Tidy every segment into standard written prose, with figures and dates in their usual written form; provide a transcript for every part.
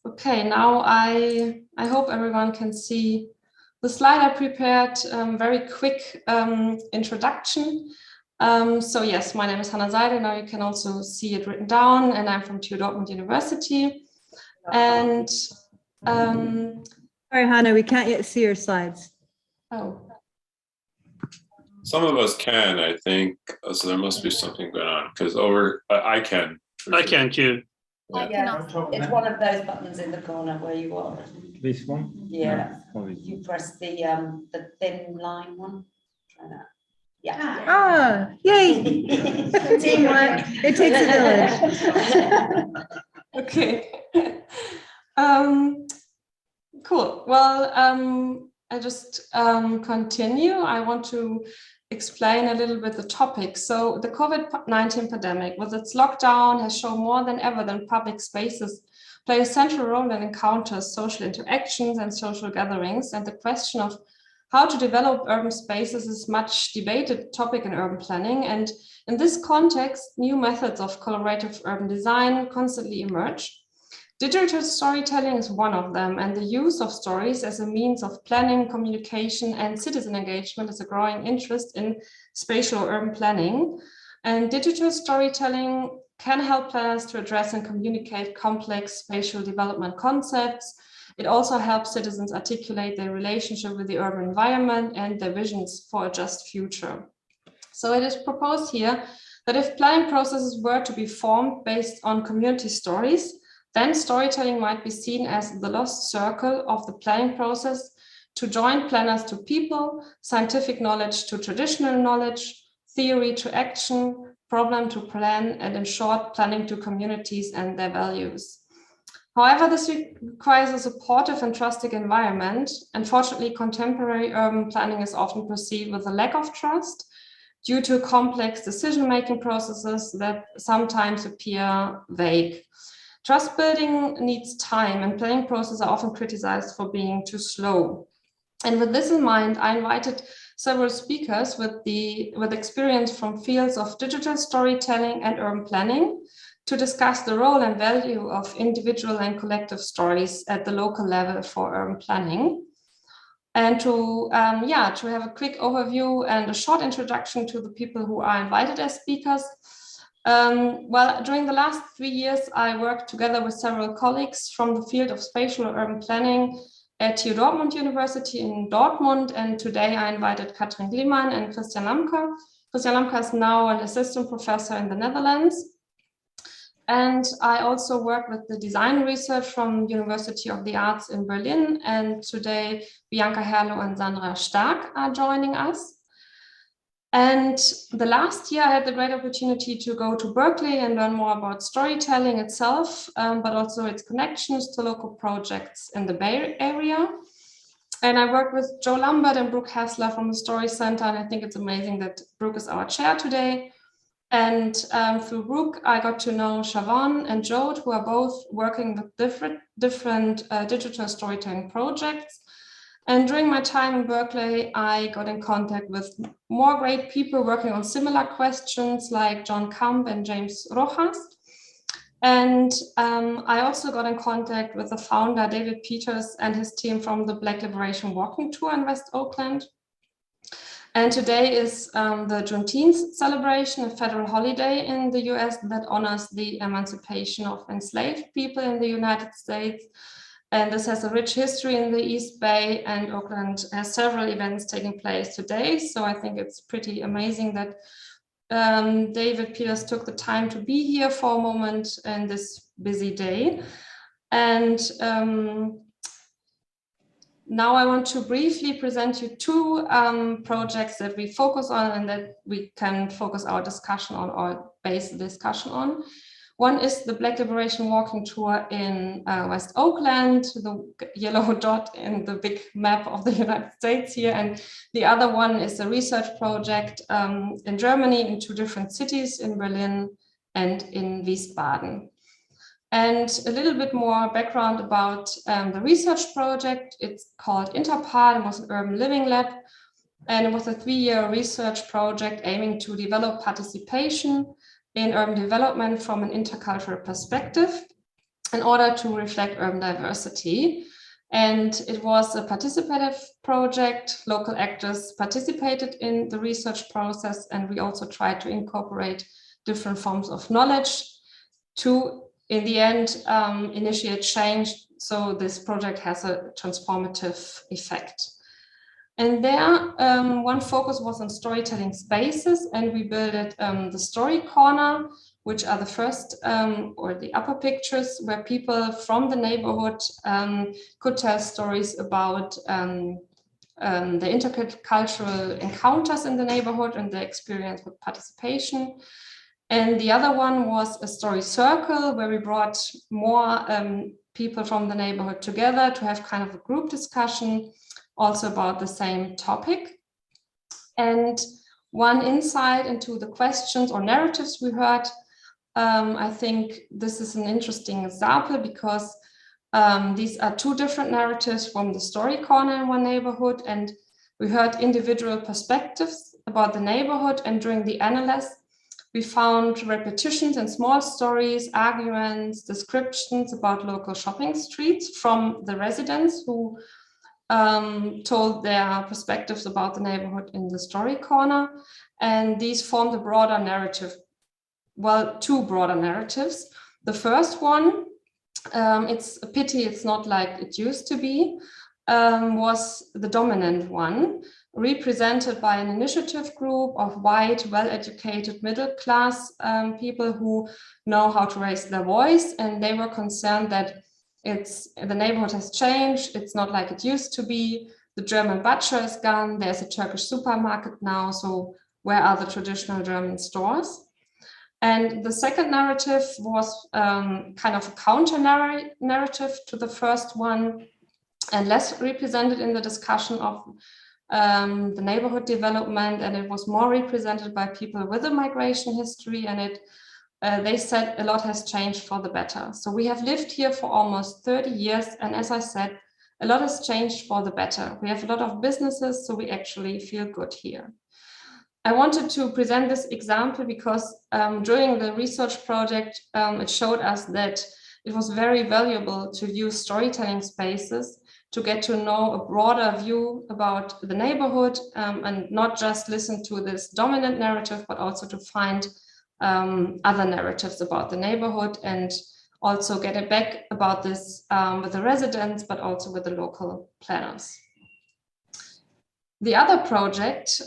Okay, now I hope everyone can see the slide I prepared. Very quick introduction. So yes, my name is Hanna Seydel. Now you can also see it written down, and I'm from TU Dortmund University. And sorry, Hanna, we can't yet see your slides. Oh. Some of us can, I think. So there must be something going on because I can. I can too. Yeah, it's one of those buttons in the corner where you are. This one? Yeah. No, You press the thin line one. Try that. Yeah. Ah, yay! Teamwork. It takes a village. Okay. Cool. Well, I just continue. I want to explain a little bit the topic. So the COVID-19 pandemic, with its lockdown, has shown more than ever that public spaces play a central role in encounters, social interactions, and social gatherings. And the question of how to develop urban spaces is a much debated topic in urban planning. And in this context, new methods of collaborative urban design constantly emerge. Digital storytelling is one of them, and the use of stories as a means of planning, communication, and citizen engagement is a growing interest in spatial urban planning. And digital storytelling can help planners to address and communicate complex spatial development concepts. It also helps citizens articulate their relationship with the urban environment and their visions for a just future. So it is proposed here that if planning processes were to be formed based on community stories, then storytelling might be seen as the lost circle of the planning process to join planners to people, scientific knowledge to traditional knowledge, theory to action, problem to plan, and in short, planning to communities and their values. However, this requires a supportive and trusting environment. Unfortunately, contemporary urban planning is often perceived with a lack of trust due to complex decision-making processes that sometimes appear vague. Trust building needs time, and planning processes are often criticized for being too slow. And with this in mind, I invited several speakers with experience from fields of digital storytelling and urban planning to discuss the role and value of individual and collective stories at the local level for urban planning. And to have a quick overview and a short introduction to the people who are invited as speakers. Well, during the last 3 years, I worked together with several colleagues from the field of spatial urban planning at TU Dortmund University in Dortmund. And today I invited Katrin Gliman and Christian Lamke. Christian Lamke is now an assistant professor in the Netherlands. And I also work with the design research from University of the Arts in Berlin. And today, Bianca Herlo and Sandra Stark are joining us. And the last year, I had the great opportunity to go to Berkeley and learn more about storytelling itself, but also its connections to local projects in the Bay Area. And I worked with Joe Lambert and Brooke Hassler from the Story Center, and I think it's amazing that Brooke is our chair today. And through Brooke, I got to know Siobhan and Jode, who are both working with different digital storytelling projects. And during my time in Berkeley, I got in contact with more great people working on similar questions like John Camp and James Rojas. And I also got in contact with the founder, David Peters, and his team from the Black Liberation Walking Tour in West Oakland. And today is the Juneteenth celebration, a federal holiday in the US that honors the emancipation of enslaved people in the United States. And this has a rich history in the East Bay, and Oakland has several events taking place today. So I think it's pretty amazing that David Peters took the time to be here for a moment in this busy day. And now I want to briefly present you two projects that we focus on and that we can focus our discussion on or base the discussion on. One is the Black Liberation Walking Tour in West Oakland, the yellow dot in the big map of the United States here. And the other one is a research project in Germany in 2 different cities, in Berlin and in Wiesbaden. And a little bit more background about the research project. It's called Interpart. It was an urban living lab. And it was a 3-year research project aiming to develop participation in urban development from an intercultural perspective. in order to reflect urban diversity. And it was a participative project. Local actors participated in the research process, and we also tried to incorporate different forms of knowledge to, in the end, initiate change. So this project has a transformative effect. And there, one focus was on storytelling spaces, and we built the story corner, which are the first or the upper pictures where people from the neighborhood could tell stories about the intercultural encounters in the neighborhood and their experience with participation. And the other one was a story circle where we brought more people from the neighborhood together to have kind of a group discussion also about the same topic. And one insight into the questions or narratives we heard, I think this is an interesting example because these are two different narratives from the story corner in one neighborhood, and we heard individual perspectives about the neighborhood, and during the analysis we found repetitions in small stories, arguments, descriptions about local shopping streets from the residents who told their perspectives about the neighborhood in the story corner, and these formed a broader narrative. Well, two broader narratives. The first one, it's a pity it's not like it used to be, was the dominant one, represented by an initiative group of white, well-educated, middle-class people who know how to raise their voice, and they were concerned that the neighborhood has changed, it's not like it used to be, the German butcher is gone, there's a Turkish supermarket now, so where are the traditional German stores? And the second narrative was kind of a counter narrative to the first one and less represented in the discussion of the neighborhood development, and it was more represented by people with a migration history, and they said a lot has changed for the better. So we have lived here for almost 30 years, and as I said, a lot has changed for the better. We have a lot of businesses, so we actually feel good here. I wanted to present this example because during the research project, it showed us that it was very valuable to use storytelling spaces to get to know a broader view about the neighborhood and not just listen to this dominant narrative, but also to find other narratives about the neighborhood and also get it back about this with the residents, but also with the local planners. The other project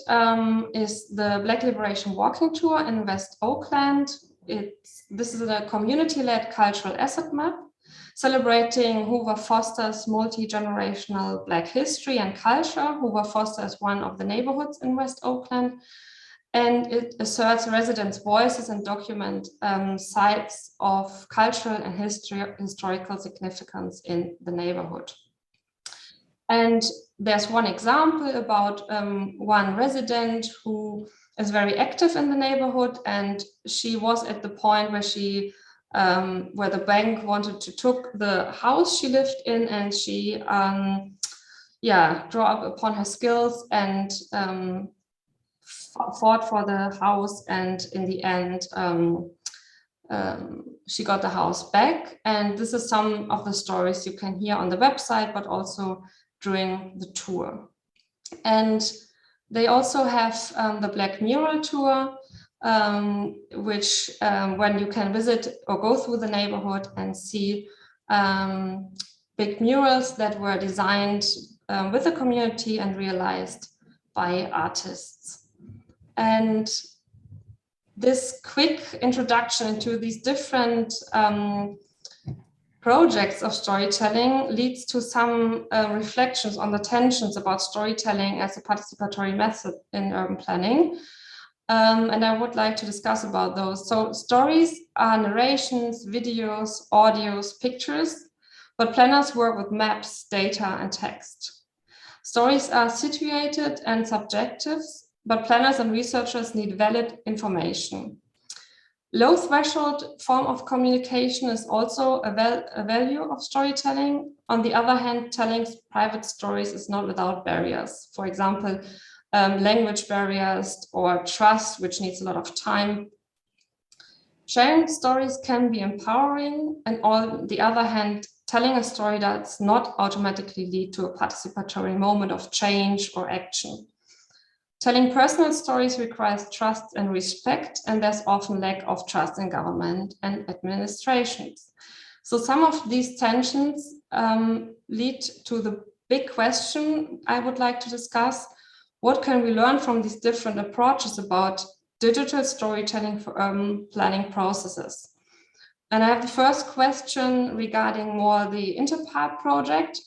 is the Black Liberation Walking Tour in West Oakland. This is a community-led cultural asset map celebrating Hoover Foster's multi-generational Black history and culture. Hoover Foster is one of the neighborhoods in West Oakland, and it asserts residents' voices and document sites of cultural and historical significance in the neighborhood. And there's one example about one resident who is very active in the neighborhood, and she was at the point where she, where the bank wanted to took the house she lived in, and she, drew up upon her skills and fought for the house, and in the end, she got the house back. And this is some of the stories you can hear on the website, but also during the tour. And they also have the Black Mural Tour, which when you can visit or go through the neighborhood and see big murals that were designed with the community and realized by artists. And this quick introduction into these different projects of storytelling leads to some reflections on the tensions about storytelling as a participatory method in urban planning. And I would like to discuss about those. So stories are narrations, videos, audios, pictures, but planners work with maps, data, and text. Stories are situated and subjective, but planners and researchers need valid information. Low threshold form of communication is also a value of storytelling. On the other hand, telling private stories is not without barriers. For example, language barriers or trust, which needs a lot of time. Sharing stories can be empowering, and on the other hand, telling a story does not automatically lead to a participatory moment of change or action. Telling personal stories requires trust and respect, and there's often lack of trust in government and administrations. So some of these tensions lead to the big question I would like to discuss. What can we learn from these different approaches about digital storytelling for planning processes? And I have the first question regarding more the Interpart project.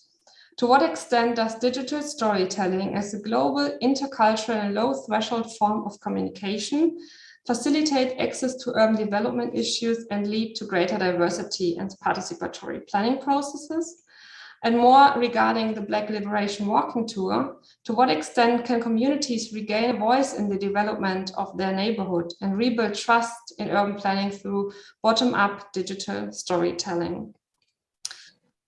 To what extent does digital storytelling as a global, intercultural and low threshold form of communication facilitate access to urban development issues and lead to greater diversity and participatory planning processes? And more regarding the Black Liberation Walking Tour, to what extent can communities regain a voice in the development of their neighborhood and rebuild trust in urban planning through bottom-up digital storytelling?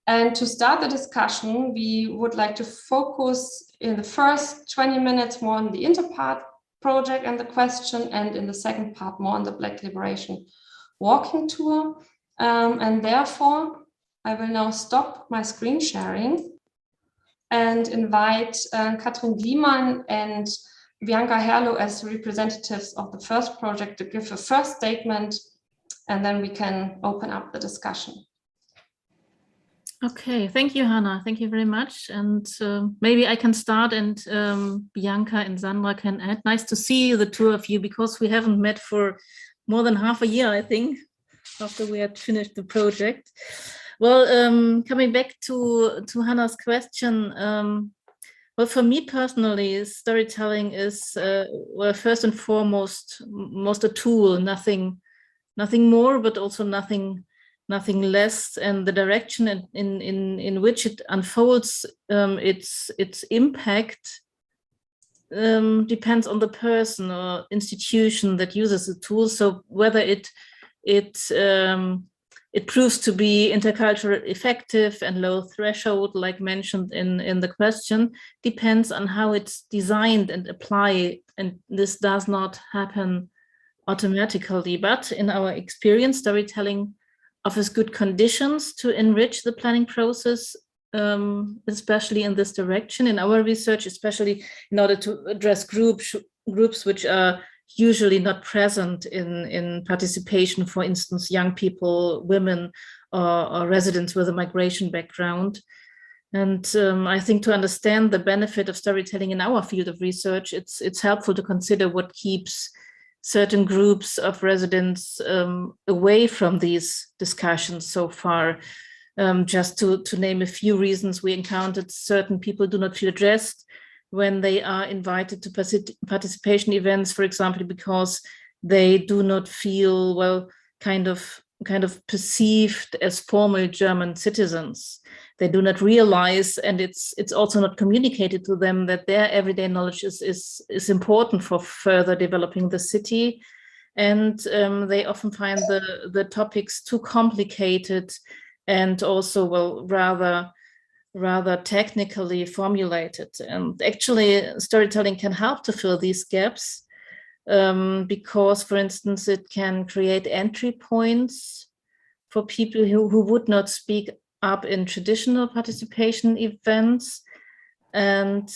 And to start the discussion, we would like to focus in the first 20 minutes more on the Interpart project and the question, and in the second part more on the Black Liberation Walking Tour. And therefore, I will now stop my screen sharing and invite Katrin Gliemann and Bianca Herlo as representatives of the first project to give a first statement, and then we can open up the discussion. Okay, thank you, Hanna. Thank you very much. And maybe I can start and Bianca and Sandra can add. Nice to see the two of you, because we haven't met for more than half a year, I think, after we had finished the project. Well, coming back to Hanna's question, well, for me personally, storytelling is, well, first and foremost, most a tool, nothing more, but also nothing less, and the direction in which it unfolds its impact depends on the person or institution that uses the tool. So whether it proves to be intercultural effective and low threshold, like mentioned in the question, depends on how it's designed and applied, and this does not happen automatically. But in our experience, storytelling offers good conditions to enrich the planning process, especially in this direction. In our research, especially in order to address groups which are usually not present in participation, for instance, young people, women, or residents with a migration background. And I think to understand the benefit of storytelling in our field of research, it's helpful to consider what keeps certain groups of residents away from these discussions so far. Just to name a few reasons, we encountered certain people do not feel addressed when they are invited to participation events, for example, because they do not feel, well, kind of perceived as formal German citizens. They do not realize, and it's also not communicated to them, that their everyday knowledge is important for further developing the city. And they often find the topics too complicated and also, well, rather technically formulated. And actually, storytelling can help to fill these gaps because, for instance, it can create entry points for people who would not speak up in traditional participation events. And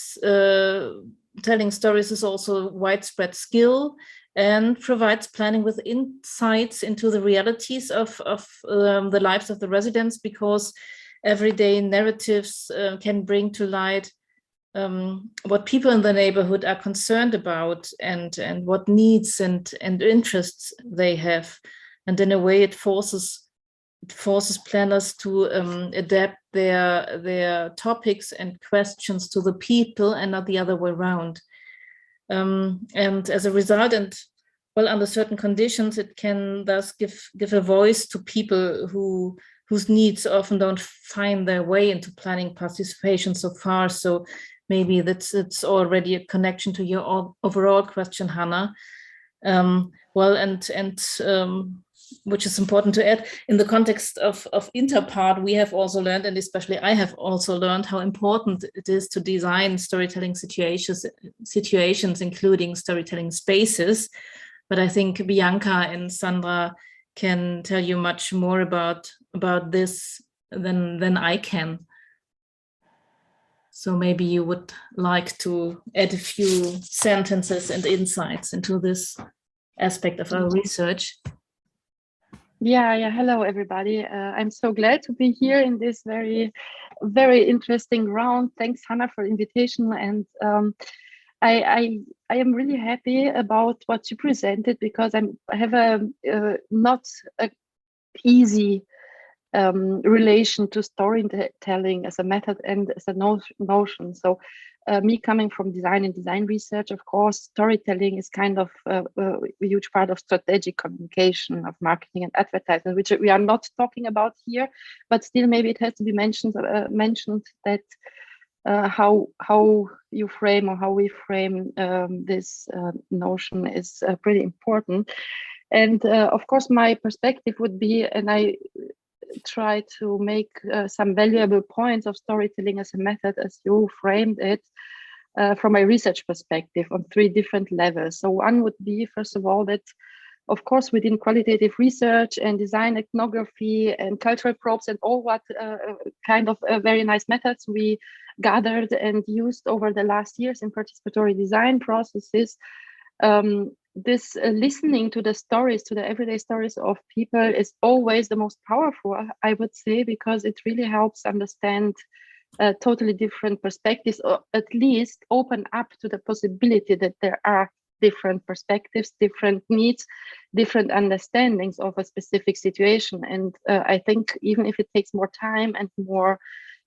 telling stories is also a widespread skill and provides planning with insights into the realities of the lives of the residents, because everyday narratives can bring to light what people in the neighborhood are concerned about and what needs and interests they have. And in a way, it forces planners to adapt their topics and questions to the people and not the other way around. And as a result, and well, under certain conditions, it can thus give a voice to people whose needs often don't find their way into planning participation so far. So maybe it's already a connection to your overall question, Hanna. Well, and which is important to add, in the context of Interpart, we have also learned, and especially I have also learned, how important it is to design storytelling situations, including storytelling spaces. But I think Bianca and Sandra can tell you much more about this than I can. So maybe you would like to add a few sentences and insights into this aspect of our research. Yeah. Hello, everybody. I'm so glad to be here in this very, very interesting round. Thanks, Hanna, for the invitation. And I am really happy about what you presented, because I have a not a easy relation to storytelling as a method and as a notion. So me coming from design and design research, of course, storytelling is kind of a huge part of strategic communication, of marketing and advertising, which we are not talking about here, but still maybe it has to be mentioned that how you frame, or how we frame this notion is pretty important. And of course, my perspective would be, and I try to make some valuable points of storytelling as a method, as you framed it, from my research perspective on 3 different levels. So one would be, first of all, that of course within qualitative research and design ethnography and cultural probes and all what kind of very nice methods we gathered and used over the last years in participatory design processes, this listening to the stories, to the everyday stories of people is always the most powerful, I would say, because it really helps understand totally different perspectives, or at least open up to the possibility that there are different perspectives, different needs, different understandings of a specific situation. And I think even if it takes more time and more,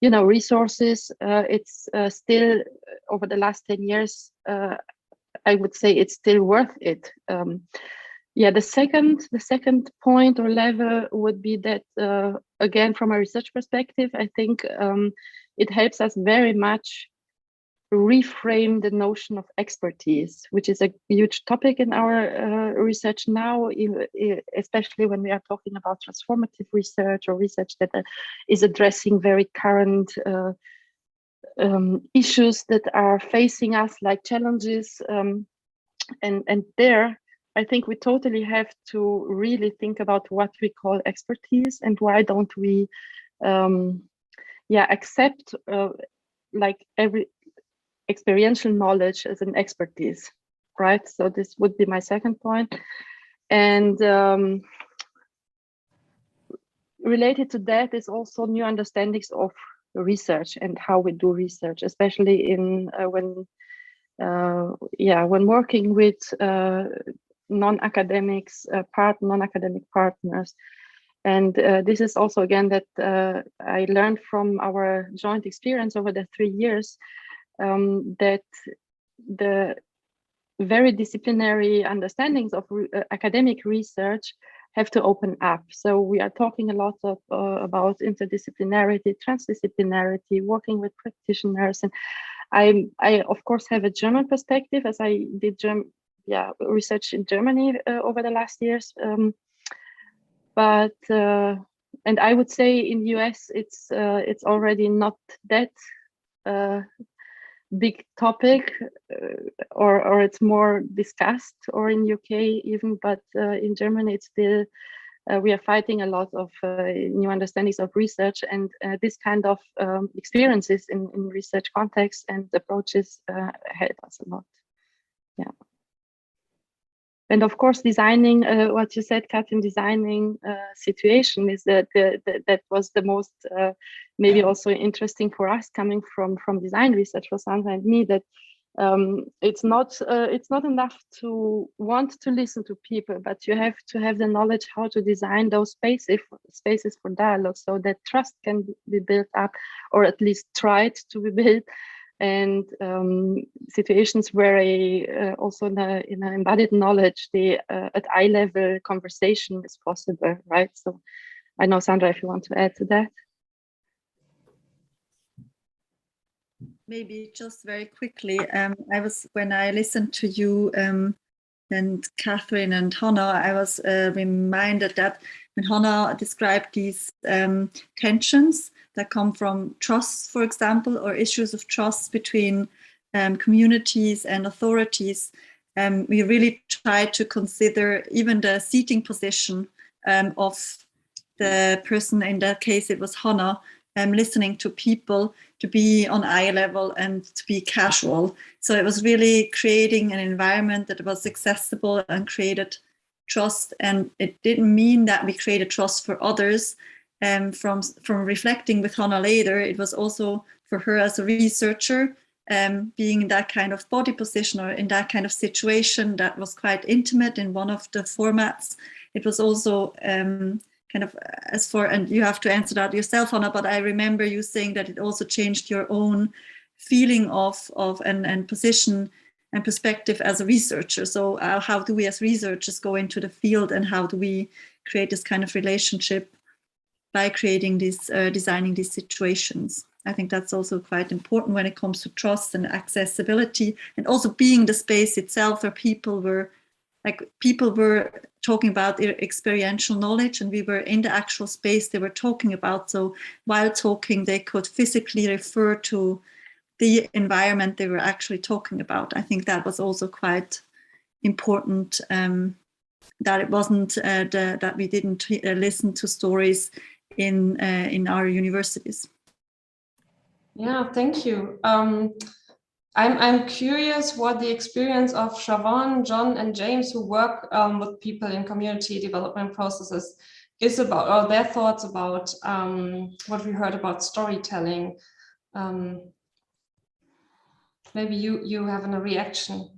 resources, it's still, over the last 10 years, I would say it's still worth it. The second point or level would be that, again, from a research perspective, I think it helps us very much reframe the notion of expertise, which is a huge topic in our research now, especially when we are talking about transformative research, or research that is addressing very current issues that are facing us, like challenges, and there I think we totally have to really think about what we call expertise, and why don't we accept like every experiential knowledge as an expertise, right? So this would be my second point. And related to that is also new understandings of research and how we do research, especially in when working with non-academic partners. And this is also, again, that I learned from our joint experience over the 3 years, that the very disciplinary understandings of academic research have to open up. So we are talking a lot of, about interdisciplinarity, transdisciplinarity, working with practitioners. And I of course have a German perspective, as I did research in Germany over the last years. And I would say in the US it's already not that big topic, or it's more discussed, or in UK even, but in Germany it's still we are fighting a lot of new understandings of research, and this kind of experiences in research context and approaches help us a lot. Yeah. And of course, designing what you said, Katrin, designing situation is that was the most maybe also interesting for us, coming from design research for Sandra and me, that it's not enough to want to listen to people, but you have to have the knowledge how to design those spaces for dialogue, so that trust can be built up, or at least tried to be built. And situations where also in an embodied knowledge, the at eye level conversation is possible, right? So I know, Sandra, if you want to add to that. Maybe just very quickly, when I listened to you and Katrin and Hanna, I was reminded that when Hanna described these tensions that come from trust, for example, or issues of trust between communities and authorities, we really try to consider even the seating position of the person, in that case it was Hanna, listening to people, to be on eye level and to be casual. So it was really creating an environment that was accessible and created trust. And it didn't mean that we created trust for others. From reflecting with Hanna later, it was also for her as a researcher, being in that kind of body position or in that kind of situation that was quite intimate in one of the formats. It was also kind of as for, and you have to answer that yourself, Hanna, but I remember you saying that it also changed your own feeling of and position and perspective as a researcher. So how do we as researchers go into the field, and how do we create this kind of relationship by creating these, designing these situations? I think that's also quite important when it comes to trust and accessibility, and also being the space itself where people were talking about their experiential knowledge, and we were in the actual space they were talking about. So while talking, they could physically refer to the environment they were actually talking about. I think that was also quite important, that it wasn't that we didn't listen to stories in our universities. Yeah, thank you. I'm curious what the experience of Siobhan, John, and James, who work with people in community development processes, is about, or their thoughts about what we heard about storytelling. Maybe you have a reaction.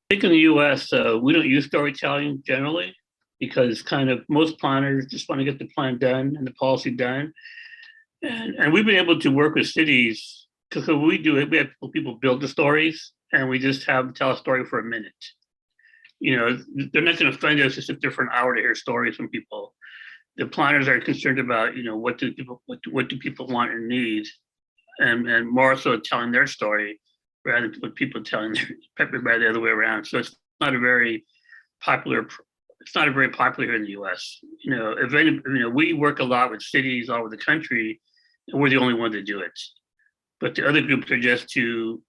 I think in the US, we don't use storytelling generally, because kind of most planners just want to get the plan done and the policy done. And we've been able to work with cities, because what we do, we have people build the stories, and we just have them tell a story for a minute. You know, they're not going to find us to sit there for an hour to hear stories from people. The planners are concerned about, you know, what do people want and need, and more so telling their story rather than people telling their, rather the other way around. So it's not a very popular. It's not a very popular here in the U.S. You know, if any, you know, we work a lot with cities all over the country, and we're the only one to do it. But the other groups are just too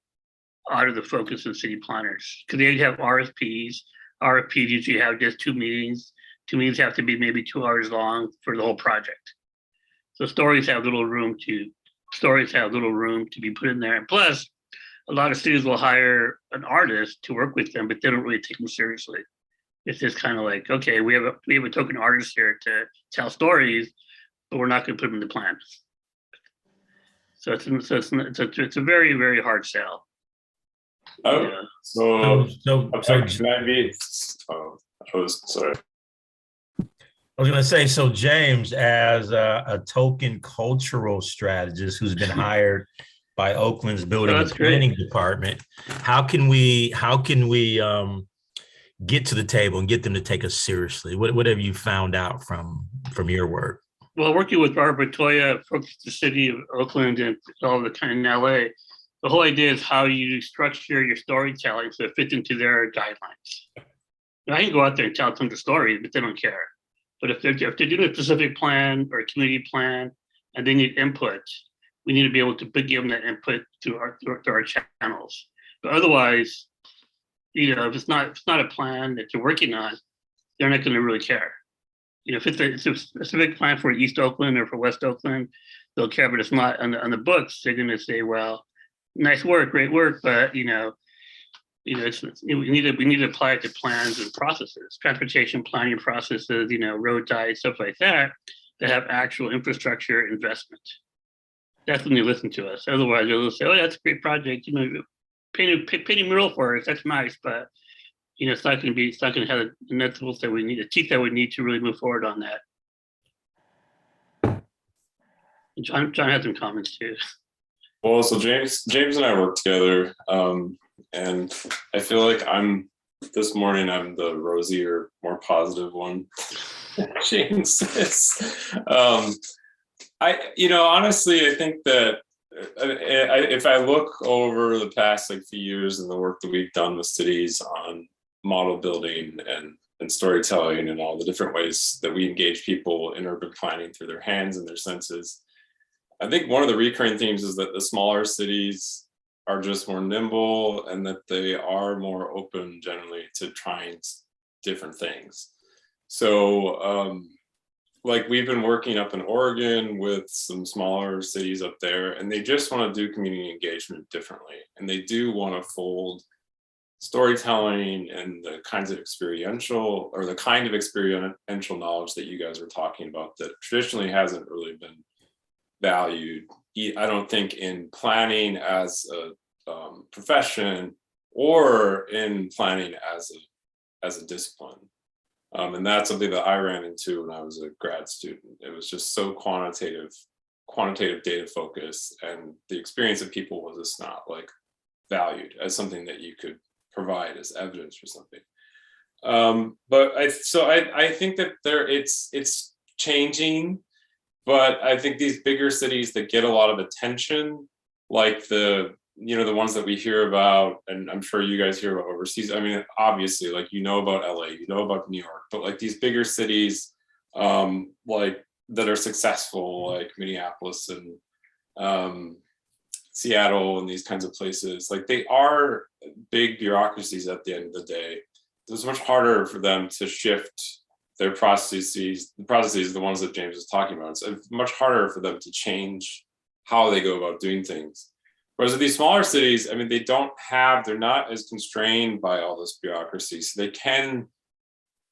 out of the focus of city planners, because they have RFPs. RFPs usually have just 2 meetings. 2 meetings have to be maybe 2 hours long for the whole project. So stories have little room to be put in there. And plus, a lot of cities will hire an artist to work with them, but they don't really take them seriously. It's just kind of like, okay, we have a token artist here to tell stories, but we're not going to put them in the plan. So it's a very, very hard sell. Oh, Yeah. so Sorry. I was going to say, so James, as a token cultural strategist who's been hired by Oakland's Building and Planning Department, how can we get to the table and get them to take us seriously? What have you found out from your work? Well, working with Barbara Toya, folks at the city of Oakland and all the kind in LA, the whole idea is how you structure your storytelling so it fits into their guidelines. Now, I can go out there and tell tons of stories, but they don't care. But if they're doing a specific plan or a community plan and they need input, we need to be able to give them that input through our channels. But otherwise, you know, if it's not a plan that you're working on, they're not going to really care. You know, if it's a specific plan for East Oakland or for West Oakland, they'll care. But it's not on the books. They're going to say, "Well, nice work, great work," but we need to apply it to plans and processes, transportation planning processes, you know, road ties, stuff like that have actual infrastructure investment. That's when they listen to us. Otherwise, they'll say, "Oh, that's a great project. You know, paint a mural for us. That's nice, but you know, it's not going to have the nuts that we need, the teeth that we need to really move forward on that." And John has some comments too. Well, so James and I work together, and I feel like this morning I'm the rosier, more positive one. James is. Honestly, I think that if I look over the past few years and the work that we've done with cities on model building and storytelling and all the different ways that we engage people in urban planning through their hands and their senses, I think one of the recurring themes is that the smaller cities are just more nimble and that they are more open generally to trying different things. So like we've been working up in Oregon with some smaller cities up there, and they just want to do community engagement differently. And they do want to fold storytelling and the kinds of experiential, or the kind of experiential knowledge that you guys were talking about that traditionally hasn't really been valued, I don't think, in planning as a profession or in planning as a discipline. And that's something that I ran into when I was a grad student. It was just so quantitative data focus, and the experience of people was just not like valued as something that you could provide as evidence for something. But I think that it's changing, but I think these bigger cities that get a lot of attention, like the ones that we hear about, and I'm sure you guys hear about overseas. I mean, obviously, like, you know about LA, you know about New York, but like these bigger cities, like that are successful, like Minneapolis and Seattle and these kinds of places, like they are big bureaucracies at the end of the day. It's much harder for them to shift their processes, the ones that James was talking about. It's much harder for them to change how they go about doing things. Whereas with these smaller cities, I mean, they're not as constrained by all this bureaucracy. So they can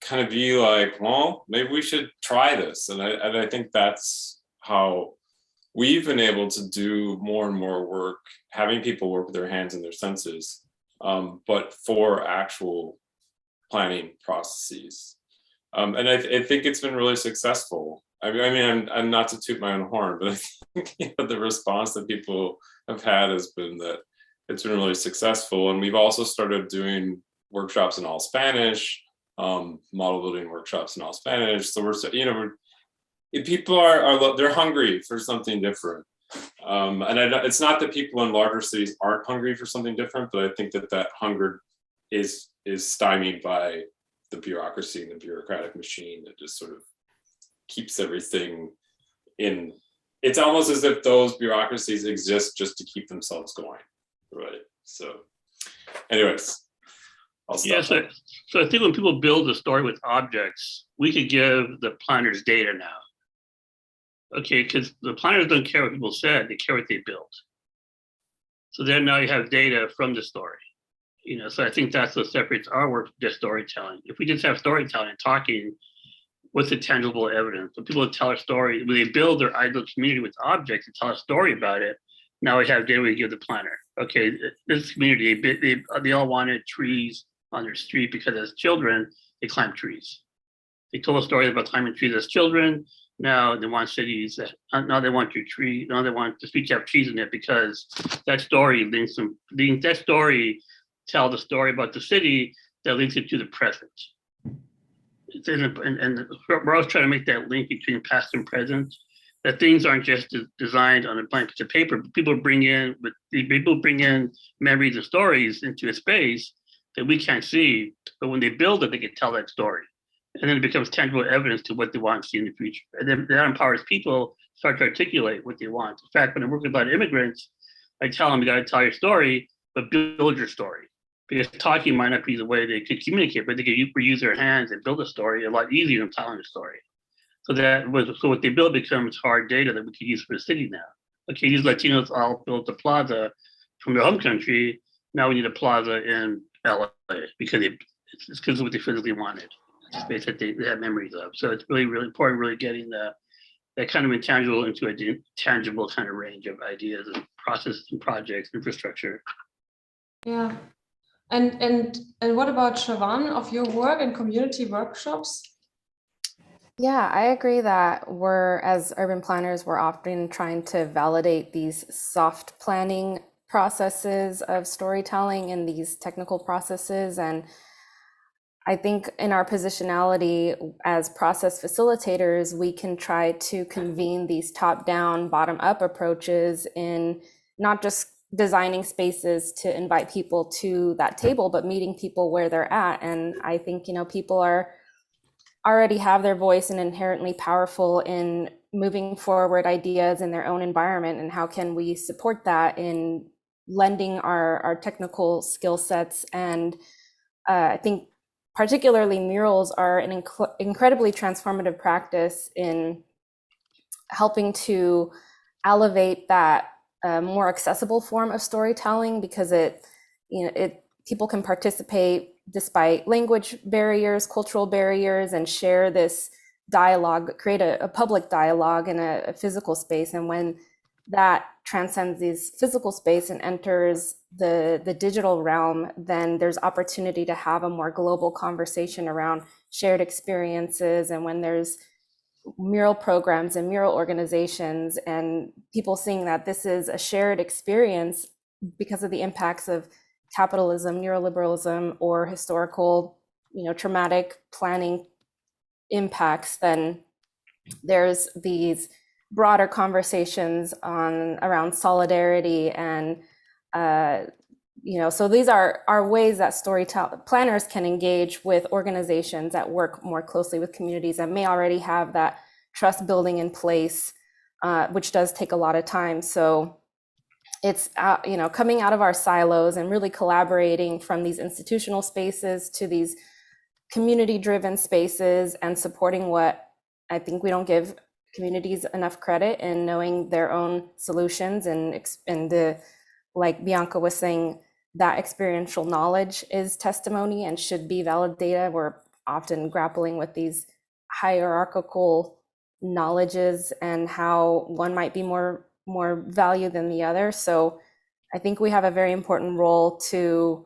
kind of be like, well, maybe we should try this. And I think that's how we've been able to do more and more work, having people work with their hands and their senses, but for actual planning processes. And I think it's been really successful. I mean, I'm not to toot my own horn, but I think the response that people have had has been that it's been really successful. And we've also started doing workshops in all Spanish, model building workshops in all Spanish. So people are they're hungry for something different. And it's not that people in larger cities aren't hungry for something different, but I think that hunger is stymied by the bureaucracy and the bureaucratic machine that just sort of keeps everything in. It's almost as if those bureaucracies exist just to keep themselves going, right? So anyways, I'll stop. Yeah, so I think when people build a story with objects, we could give the planners data now. Okay, because the planners don't care what people said, they care what they built. So then now you have data from the story. So I think that's what separates our work from just storytelling. If we just have storytelling and talking, what's the tangible evidence? When people tell a story, when they build their ideal community with objects and tell a story about it, now we have data we give the planner. Okay, this community, they all wanted trees on their street because as children, they climbed trees. They told a story about climbing trees as children. Now they want cities, now they want your tree, now they want the street to have trees in it because that story tell the story about the city that links it to the present. And we're always trying to make that link between past and present, that things aren't just designed on a blank piece of paper, but people bring in memories and stories into a space that we can't see, but when they build it, they can tell that story. And then it becomes tangible evidence to what they want to see in the future. And then that empowers people to start to articulate what they want. In fact, when I work with a lot of immigrants, I tell them, you got to tell your story, but build your story. Because talking might not be the way they could communicate, but they could use their hands and build a story a lot easier than telling a story. So what they build becomes hard data that we could use for the city now. Okay, these Latinos all built a plaza from their home country. Now we need a plaza in LA because it's because of what they physically wanted. It's a space that they have memories of. So it's really, really important, really getting that kind of intangible into a tangible kind of range of ideas and processes and projects, infrastructure. Yeah. And what about Siobhan, of your work and community workshops? Yeah, I agree that as urban planners, we're often trying to validate these soft planning processes of storytelling and these technical processes. And I think in our positionality as process facilitators, we can try to convene these top-down, bottom-up approaches in not just designing spaces to invite people to that table, but meeting people where they're at. And I think, people already have their voice and inherently powerful in moving forward ideas in their own environment. And how can we support that in lending our technical skill sets? And I think particularly murals are an incredibly transformative practice in helping to elevate that more accessible form of storytelling, because people can participate despite language barriers, cultural barriers, and share this dialogue, create a public dialogue in a physical space. And when that transcends these physical space and enters the digital realm, then there's opportunity to have a more global conversation around shared experiences. And when there's mural programs and mural organizations and people seeing that this is a shared experience because of the impacts of capitalism, neoliberalism, or historical, traumatic planning impacts, then there's these broader conversations around solidarity. And so these are ways that planners can engage with organizations that work more closely with communities and may already have that trust building in place, which does take a lot of time. So it's coming out of our silos and really collaborating from these institutional spaces to these community-driven spaces, and supporting what I think we don't give communities enough credit in knowing their own solutions, and like Bianca was saying, that experiential knowledge is testimony and should be valid data. We're often grappling with these hierarchical knowledges and how one might be more value than the other. So I think we have a very important role to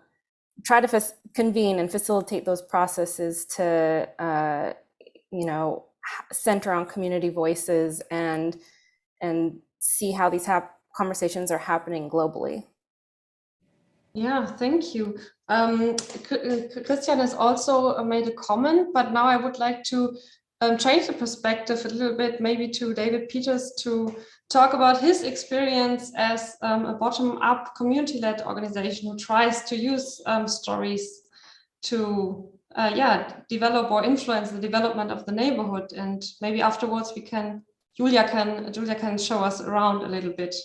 try to convene and facilitate those processes to, center on community voices and see how these conversations are happening globally. Yeah, thank you. Christian has also made a comment, but now I would like to change the perspective a little bit, maybe to David Peters, to talk about his experience as a bottom-up community-led organization who tries to use stories to develop or influence the development of the neighborhood. And maybe afterwards Julia can show us around a little bit.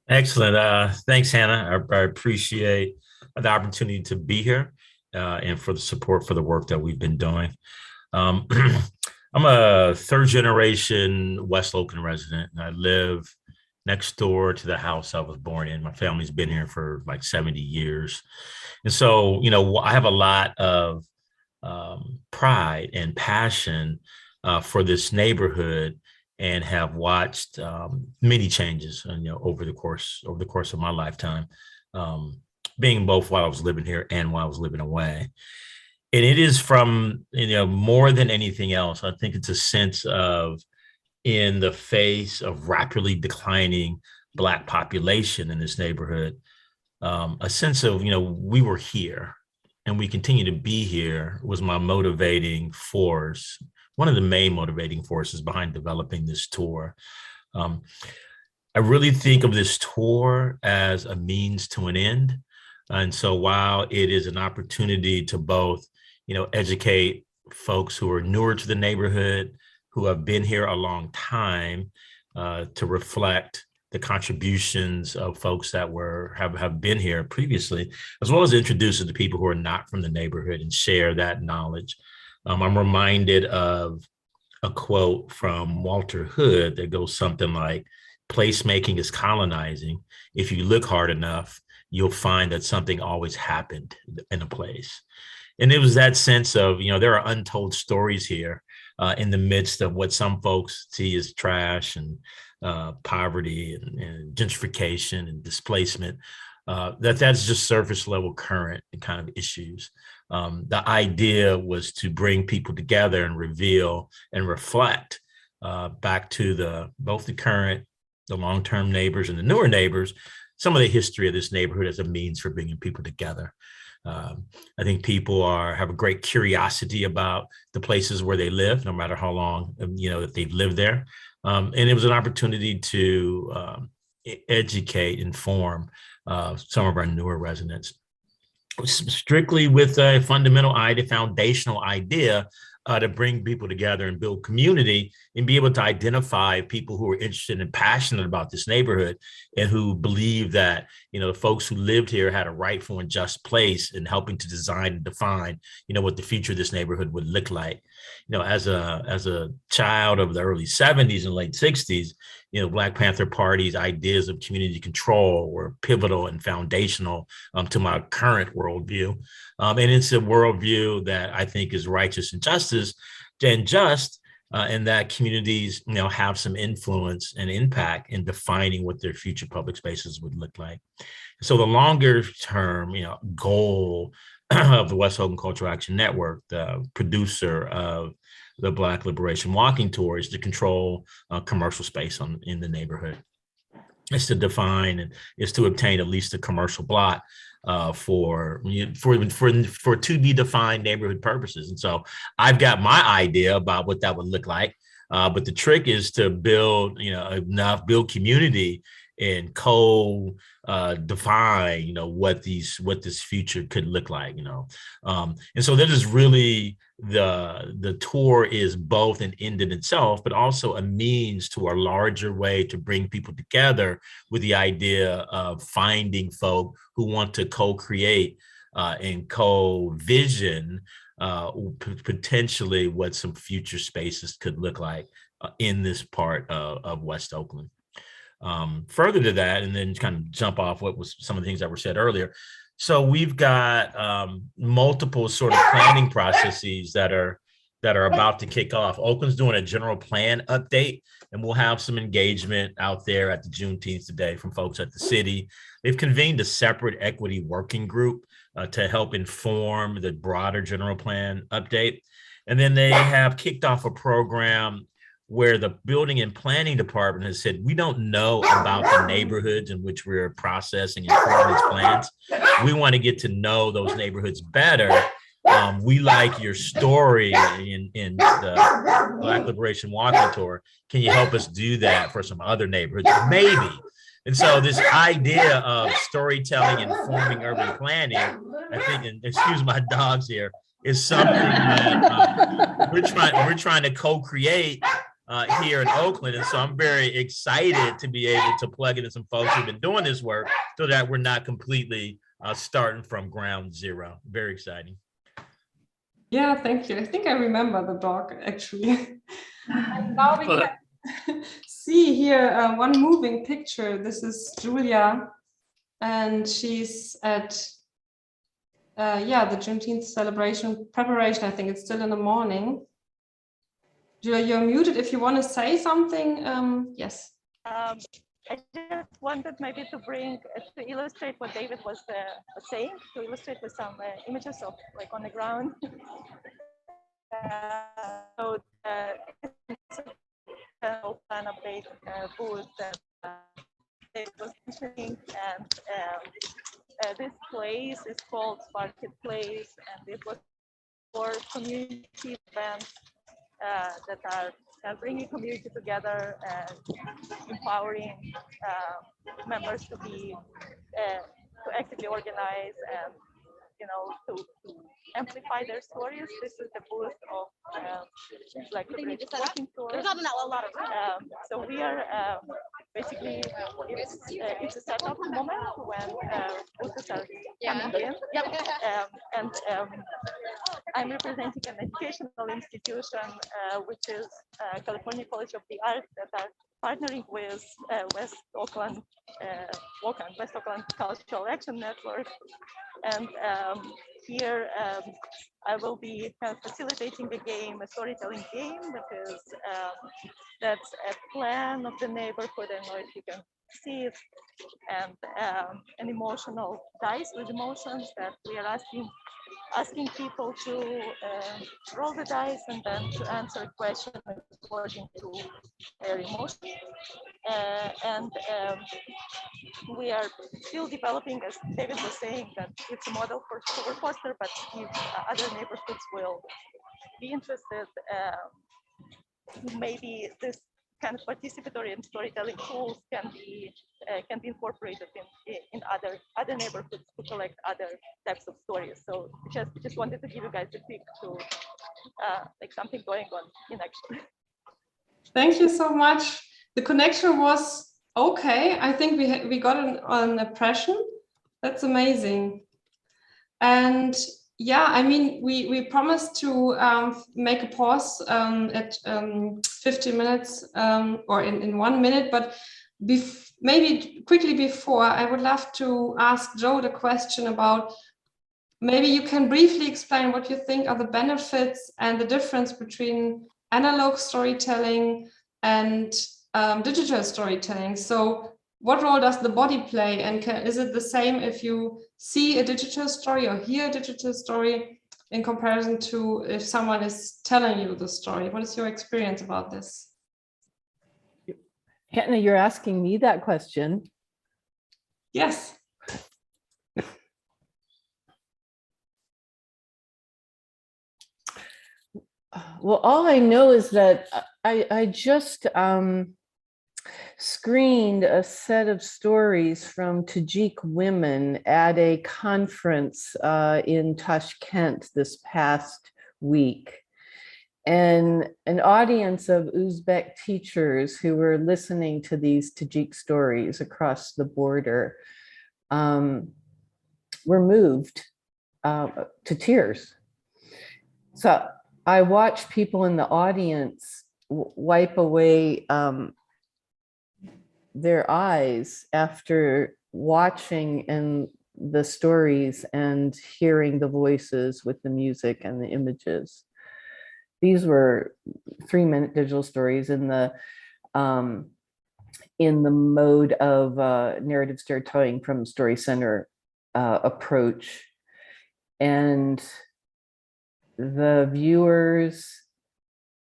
Excellent. Thanks, Hannah. I appreciate the opportunity to be here and for the support for the work that we've been doing. I'm a third generation West Oakland resident, and I live next door to the house I was born in. My family's been here for like 70 years. And so, I have a lot of pride and passion for this neighborhood, and have watched many changes, over the course of my lifetime, being both while I was living here and while I was living away. And it is from, more than anything else, I think it's a sense of, in the face of rapidly declining Black population in this neighborhood, a sense of, we were here and we continue to be here was my motivating force. One of the main motivating forces behind developing this tour. I really think of this tour as a means to an end. And so while it is an opportunity to both, educate folks who are newer to the neighborhood, who have been here a long time, to reflect the contributions of folks that have been here previously, as well as introduce it to people who are not from the neighborhood and share that knowledge. I'm reminded of a quote from Walter Hood that goes something like, "Placemaking is colonizing. If you look hard enough, you'll find that something always happened in a place." And it was that sense of, there are untold stories here in the midst of what some folks see as trash and poverty and gentrification and displacement. That's just surface level current kind of issues. The idea was to bring people together and reveal and reflect back to both the current, the long-term neighbors and the newer neighbors, some of the history of this neighborhood as a means for bringing people together. I think people have a great curiosity about the places where they live, no matter how long, that they've lived there. And it was an opportunity to educate, inform some of our newer residents, strictly with a foundational idea to bring people together and build community and be able to identify people who are interested and passionate about this neighborhood and who believe that, the folks who lived here had a rightful and just place in helping to design and define, what the future of this neighborhood would look like. As a child of the early 70s and late 60s, Black Panther Party's ideas of community control were pivotal and foundational to my current worldview. And it's a worldview that I think is righteous and just, and that communities, have some influence and impact in defining what their future public spaces would look like. So the longer term, goal of the West Oakland Cultural Action Network, the producer of the Black Liberation Walking Tour, is to control commercial space in the neighborhood. It's to define and is to obtain at least a commercial block for to be defined neighborhood purposes. And so I've got my idea about what that would look like. But the trick is to build build community and define, what this future could look like, and so that is really the tour is both an end in itself, but also a means to a larger way to bring people together with the idea of finding folk who want to co-create and co-vision potentially what some future spaces could look like in this part of West Oakland. Further to that, and then kind of jump off what was some of the things that were said earlier. So we've got multiple sort of planning processes that are about to kick off. Oakland's doing a general plan update, and we'll have some engagement out there at the Juneteenth today from folks at the city. They've convened a separate equity working group to help inform the broader general plan update. And then they have kicked off a program where the building and planning department has said, we don't know about the neighborhoods in which we're processing and creating these plans. We want to get to know those neighborhoods better. We like your story in the Black Liberation Walking Tour. Can you help us do that for some other neighborhoods? Maybe. And so this idea of storytelling and informing urban planning, I think, and excuse my dogs here, is something that we're trying to co-create here in Oakland. And so I'm very excited to be able to plug into some folks who've been doing this work so that we're not completely starting from ground zero. Very exciting. Yeah, thank you. I think I remember the dog, actually. And now we can see here one moving picture. This is Julia, and she's at the Juneteenth celebration preparation. I think it's still in the morning. Julia, you're muted. If you want to say something, yes. I just wanted maybe to illustrate what David was saying, to illustrate with some images of like on the ground. So it's a plan update booth that David was mentioning, and this place is called Marketplace, and it was for community events that are bringing community together and empowering members to be to actively organize and to amplify their stories. This is the booth of Black Liberation Walking Tour. So we are basically it's a setup moment when booths are coming in, and I'm representing an educational institution which is California College of the Arts that are partnering with West Oakland Cultural Action Network, and here I will be facilitating a game, a storytelling game that's a plan of the neighborhood. I don't know if you can see it, and an emotional dice with emotions that we are asking people to roll the dice and then to answer a question according to their emotions. We are still developing, as David was saying, that it's a model for Foster, but if other neighborhoods will be interested, maybe this kind of participatory and storytelling tools can be incorporated in other neighborhoods to collect other types of stories. So just wanted to give you guys a peek to like something going on in action. Thank you so much. The connection was okay. I think we got an impression. That's amazing. And yeah, I mean, we promised to make a pause at 50 minutes or in 1 minute, but maybe quickly before, I would love to ask Joe the question about, maybe you can briefly explain what you think are the benefits and the difference between analog storytelling and digital storytelling. So what role does the body play, and is it the same if you see a digital story or hear a digital story in comparison to if someone is telling you the story? What is your experience about this? Hanna, you're asking me that question? Yes. Well, all I know is that I just screened a set of stories from Tajik women at a conference in Tashkent this past week. And an audience of Uzbek teachers who were listening to these Tajik stories across the border were moved to tears. So I watched people in the audience wipe away their eyes after watching the stories and hearing the voices with the music and the images. These were 3-minute digital stories in the mode of narrative storytelling from Story Center approach. And the viewers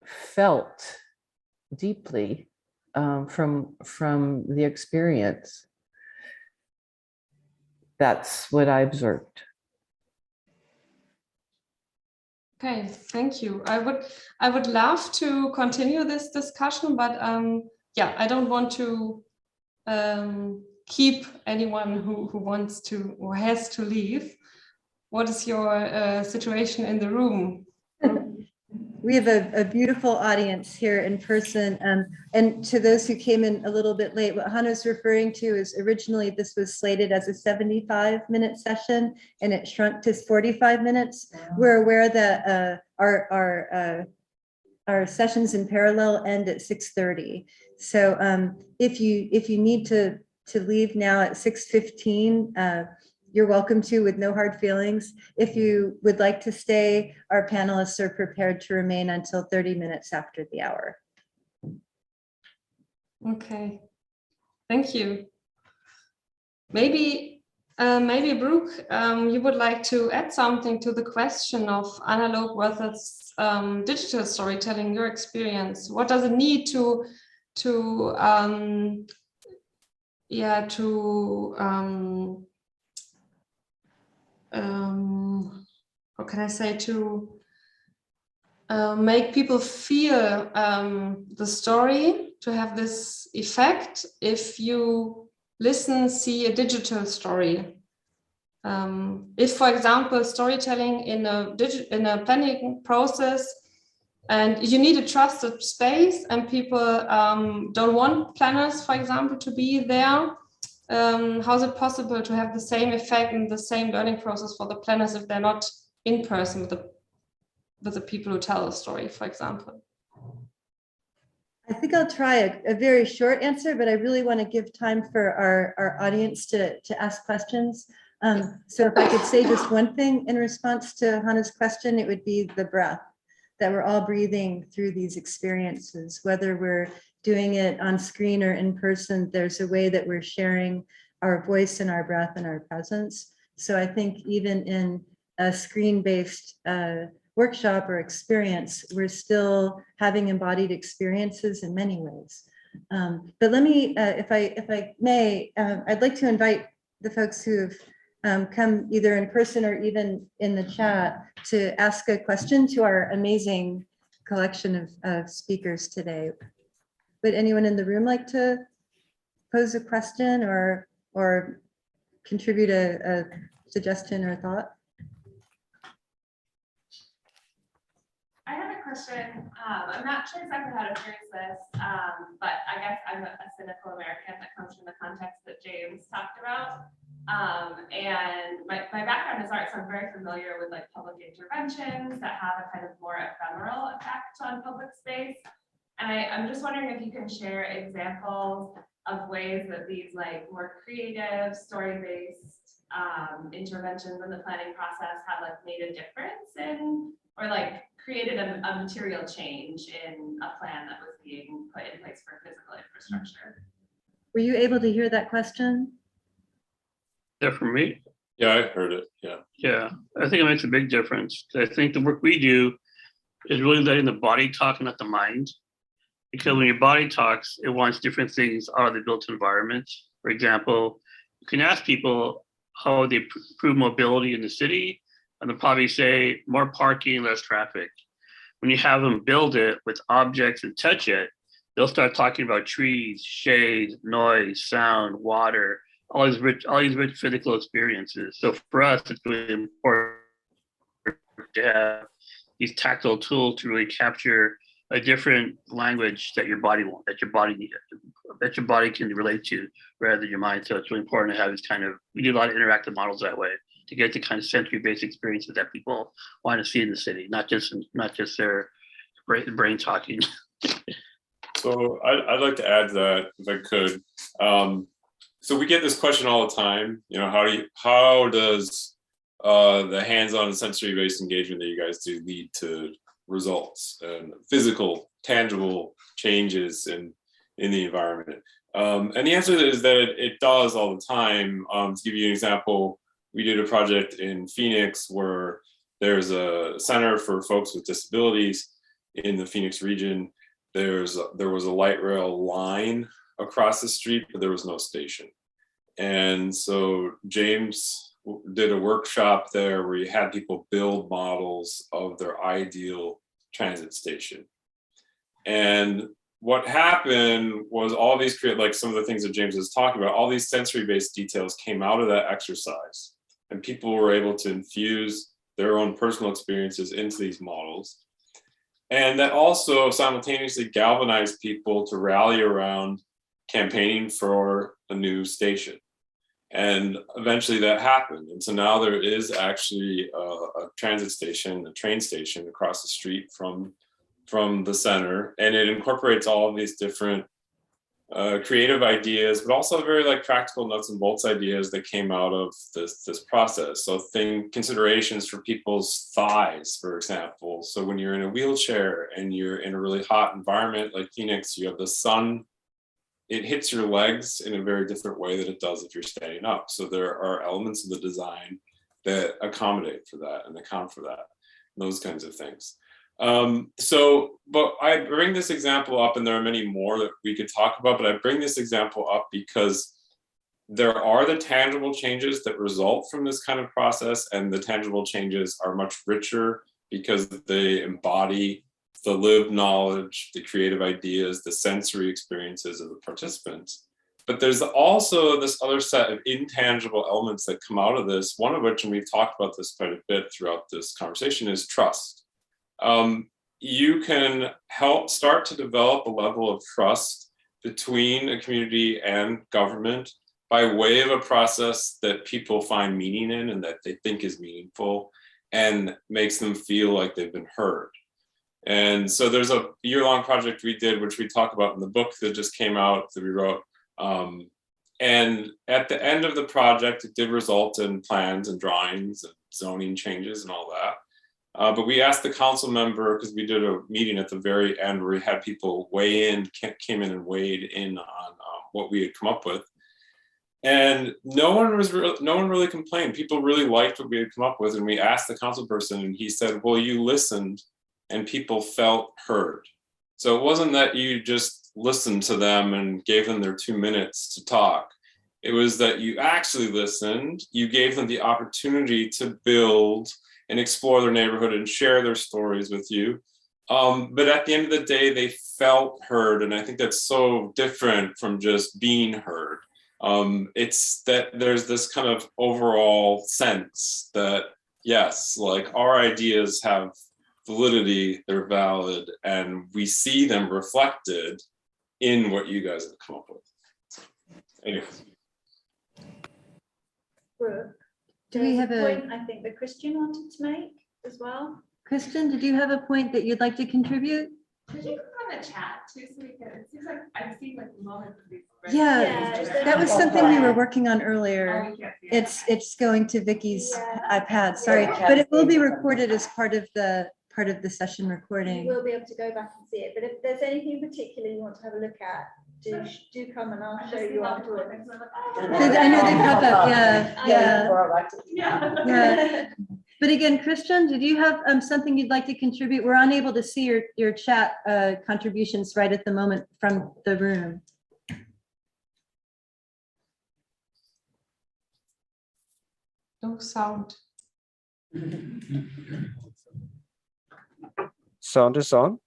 felt deeply from the experience. That's what I observed. Okay, thank you. I would love to continue this discussion, but yeah, I don't want to keep anyone who wants to or has to leave. What is your situation in the room? We have a beautiful audience here in person. And to those who came in a little bit late, what Hanna's referring to is originally this was slated as a 75-minute session and it shrunk to 45 minutes. We're aware that our sessions in parallel end at 6:30. So if you need to leave now at 6:15, you're welcome to, with no hard feelings. If you would like to stay, our panelists are prepared to remain until 30 minutes after the hour. Okay, thank you. Maybe Brooke, you would like to add something to the question of analog versus digital storytelling, your experience. What does it need how can I say, to make people feel the story, to have this effect if you see a digital story? If, for example, storytelling in a planning process, and you need a trusted space and people don't want planners, for example, to be there, how is it possible to have the same effect and the same learning process for the planners if they're not in person with the people who tell the story, for example? I think I'll try a very short answer, but I really want to give time for our audience to ask questions. So if I could say just one thing in response to Hanna's question, it would be the breath, that we're all breathing through these experiences, whether we're doing it on screen or in person. There's a way that we're sharing our voice and our breath and our presence. So I think even in a screen-based workshop or experience, we're still having embodied experiences in many ways. But let me, if I may, I'd like to invite the folks who have come either in person or even in the chat to ask a question to our amazing collection of speakers today. Would anyone in the room like to pose a question or contribute a suggestion or thought? I question. I'm not sure exactly how to phrase this, but I guess I'm a cynical American that comes from the context that James talked about. And my background is art, so I'm very familiar with like public interventions that have a kind of more ephemeral effect on public space. And I'm just wondering if you can share examples of ways that these like more creative, story-based interventions in the planning process have like made a difference in, or like created a material change in a plan that was being put in place for physical infrastructure. Were you able to hear that question? Yeah, for me. Yeah, I heard it. Yeah. Yeah, I think it makes a big difference. I think the work we do is really letting the body talk and not the mind. Because when your body talks, it wants different things out of the built environment. For example, you can ask people how they improve mobility in the city, and they'll probably say more parking, less traffic. When you have them build it with objects and touch it, they'll start talking about trees, shade, noise, sound, water, all these rich physical experiences. So for us, it's really important to have these tactile tools to really capture a different language that your body wants, that your body can relate to rather than your mind. So it's really important to have this kind of, we do a lot of interactive models that way to get the kind of sensory-based experiences that people want to see in the city, not just their brain talking. So I'd like to add to that if I could. So we get this question all the time. You know, how does the hands-on and sensory-based engagement that you guys do lead to results and physical, tangible changes in the environment? And the answer is that it does all the time. To give you an example, we did a project in Phoenix where there's a center for folks with disabilities in the Phoenix region. There was a light rail line across the street, but there was no station. And so James did a workshop there where you had people build models of their ideal transit station. And what happened was all these like some of the things that James was talking about, all these sensory-based details came out of that exercise, and people were able to infuse their own personal experiences into these models. And that also simultaneously galvanized people to rally around campaigning for a new station. And eventually that happened. And so now there is actually a transit station, a train station across the street from the center. And it incorporates all of these different creative ideas, but also very like practical nuts and bolts ideas that came out of this process. So considerations for people's thighs, for example. So when you're in a wheelchair and you're in a really hot environment like Phoenix, you have the sun, it hits your legs in a very different way than it does if you're standing up. So there are elements of the design that accommodate for that and account for that, those kinds of things. But I bring this example up, and there are many more that we could talk about, but I bring this example up because there are the tangible changes that result from this kind of process, and the tangible changes are much richer because they embody the lived knowledge, the creative ideas, the sensory experiences of the participants. But there's also this other set of intangible elements that come out of this, one of which, and we've talked about this quite a bit throughout this conversation, is trust. You can help start to develop a level of trust between a community and government by way of a process that people find meaning in and that they think is meaningful and makes them feel like they've been heard. And so there's a year-long project we did, which we talk about in the book that just came out that we wrote. And at the end of the project, it did result in plans and drawings and zoning changes and all that. But we asked the council member, because we did a meeting at the very end where we had people weigh in, came in and weighed in on what we had come up with. And no one really complained. People really liked what we had come up with. And we asked the council person, and he said, well, you listened and people felt heard. So it wasn't that you just listened to them and gave them their 2 minutes to talk. It was that you actually listened, you gave them the opportunity to build and explore their neighborhood and share their stories with you. But at the end of the day, they felt heard. And I think that's so different from just being heard. It's that there's this kind of overall sense that, yes, like our ideas have validity, they're valid, and we see them reflected in what you guys have come up with. So, anyway. Do we have a point I think that Christian wanted to make as well? Christian, did you have a point that you'd like to contribute? Could you click on the chat too, so we can, it seems like I've seen like moments of these. Yeah, that was something we were working on Oh, earlier. we can't see it. It's going to Vicky's iPad, sorry, but it will be recorded as part of the session recording. You will be able to go back and see it, but if there's anything in particular you want to have a look at, do come and I'll show you afterwards. I know they pop up, yeah. Yeah. But again, Christian, did you have something you'd like to contribute? We're unable to see your chat contributions right at the moment from the room. No sound. Sound is on?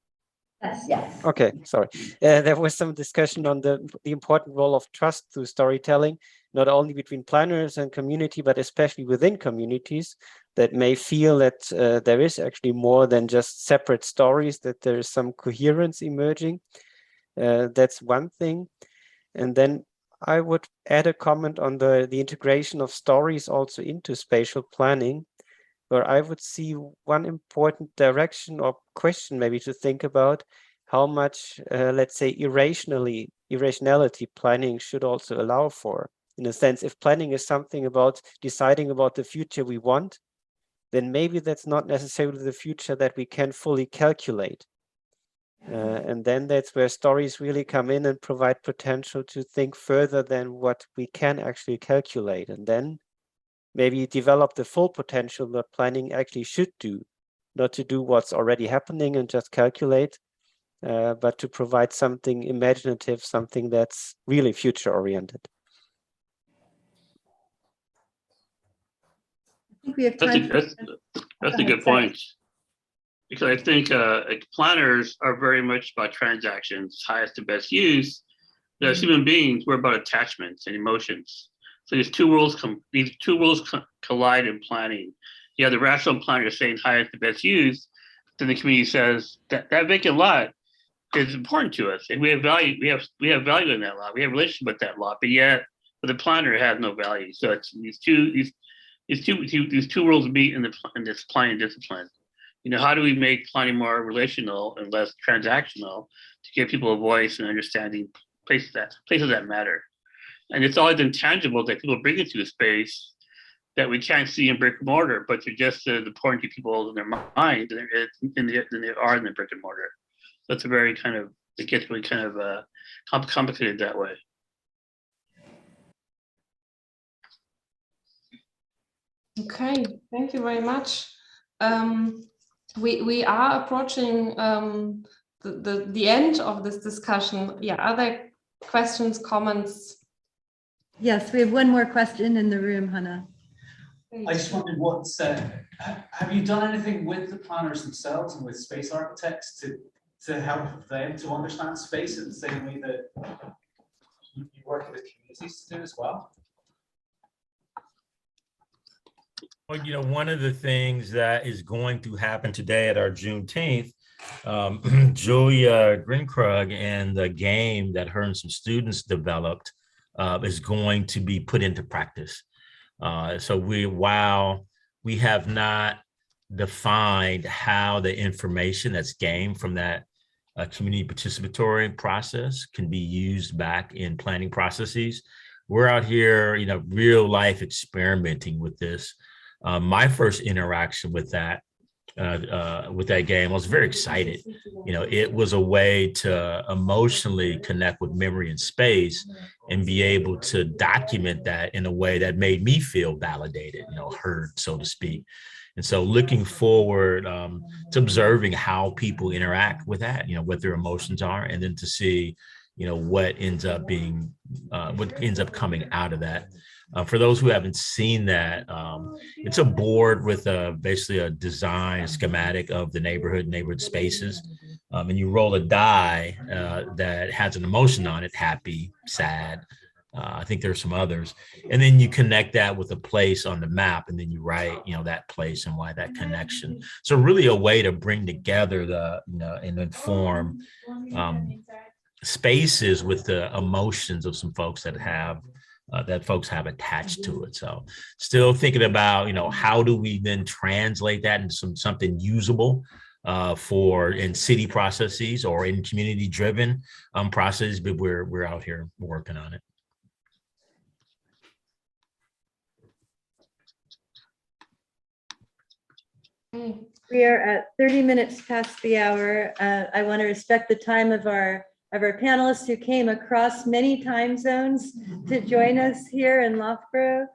Yes. Okay, sorry. There was some discussion on the important role of trust through storytelling, not only between planners and community, but especially within communities that may feel that there is actually more than just separate stories, that there is some coherence emerging. That's one thing. And then I would add a comment on the integration of stories also into spatial planning, where I would see one important direction or question maybe to think about how much, let's say, irrationality planning should also allow for. In a sense, if planning is something about deciding about the future we want, then maybe that's not necessarily the future that we can fully calculate. And then that's where stories really come in and provide potential to think further than what we can actually calculate. And then maybe develop the full potential that planning actually should do, not to do what's already happening and just calculate, but to provide something imaginative, something that's really future oriented. I think we have time. That's a good point. Because I think planners are very much about transactions, highest and best use. But as human beings, we're about attachments and emotions. So these two worlds collide in planning. You have the rational planner saying highest and best use, then the community says that vacant lot is important to us, and we have value. We have value in that lot. We have relationship with that lot, but the planner has no value. So it's these two worlds meet in this planning discipline. You know, how do we make planning more relational and less transactional to give people a voice and understanding places that matter? And it's always intangible that people bring into a space that we can't see in brick and mortar, but they're just as important to people in their mind than they are in the brick and mortar. So it's a very it gets really complicated that way. Okay, thank you very much. We are approaching the end of this discussion. Yeah, are there questions, comments? Yes, we have one more question in the room, Hanna. I just wondered have you done anything with the planners themselves and with space architects to help them to understand space in the same way that you work with communities to do as well? Well, you know, one of the things that is going to happen today at our Juneteenth, Julia Grinkrug and the game that her and some students developed is going to be put into practice. So while we have not defined how the information that's gained from that community participatory process can be used back in planning processes, we're out here, you know, real life experimenting with this. My first interaction with that game, I was very excited. You know, it was a way to emotionally connect with memory and space and be able to document that in a way that made me feel validated, you know, heard, so to speak. And so looking forward to observing how people interact with that, you know, what their emotions are, and then to see, you know, what ends up coming out of that. For those who haven't seen that, it's a board with basically a design schematic of the neighborhood spaces. And you roll a die that has an emotion on it, happy, sad, I think there's some others. And then you connect that with a place on the map, and then you write, that place and why that connection. So really a way to bring together and inform spaces with the emotions of some folks that folks have attached to it. So still thinking about, how do we then translate that into something usable for in city processes or in community driven processes, but we're out here working on it. We are at 30 minutes past the hour. I want to respect the time of our panelists who came across many time zones to join us here in Loughborough.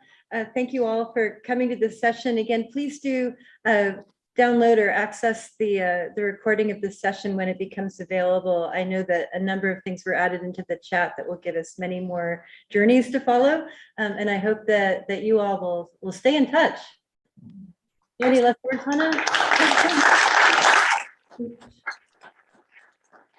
Thank you all for coming to this session. Again, please do download or access the recording of this session when it becomes available. I know that a number of things were added into the chat that will give us many more journeys to follow. And I hope that you all will stay in touch. Any last words, Hanna?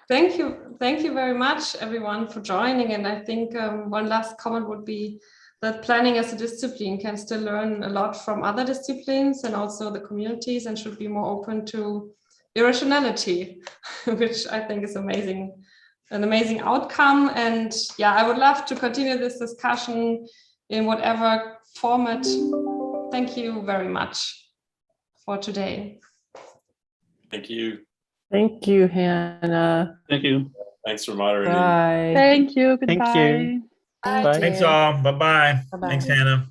Thank you very much, everyone, for joining. And I think one last comment would be that planning as a discipline can still learn a lot from other disciplines and also the communities, and should be more open to irrationality, which I think is an amazing outcome. And yeah, I would love to continue this discussion in whatever format. Thank you very much for today. Thank you. Thank you, Hanna. Thank you. Thanks for moderating. Bye. Thank you. Goodbye. Thank you. Thank Bye. Thanks you. all. Bye-bye. Bye-bye. Thanks, Hanna.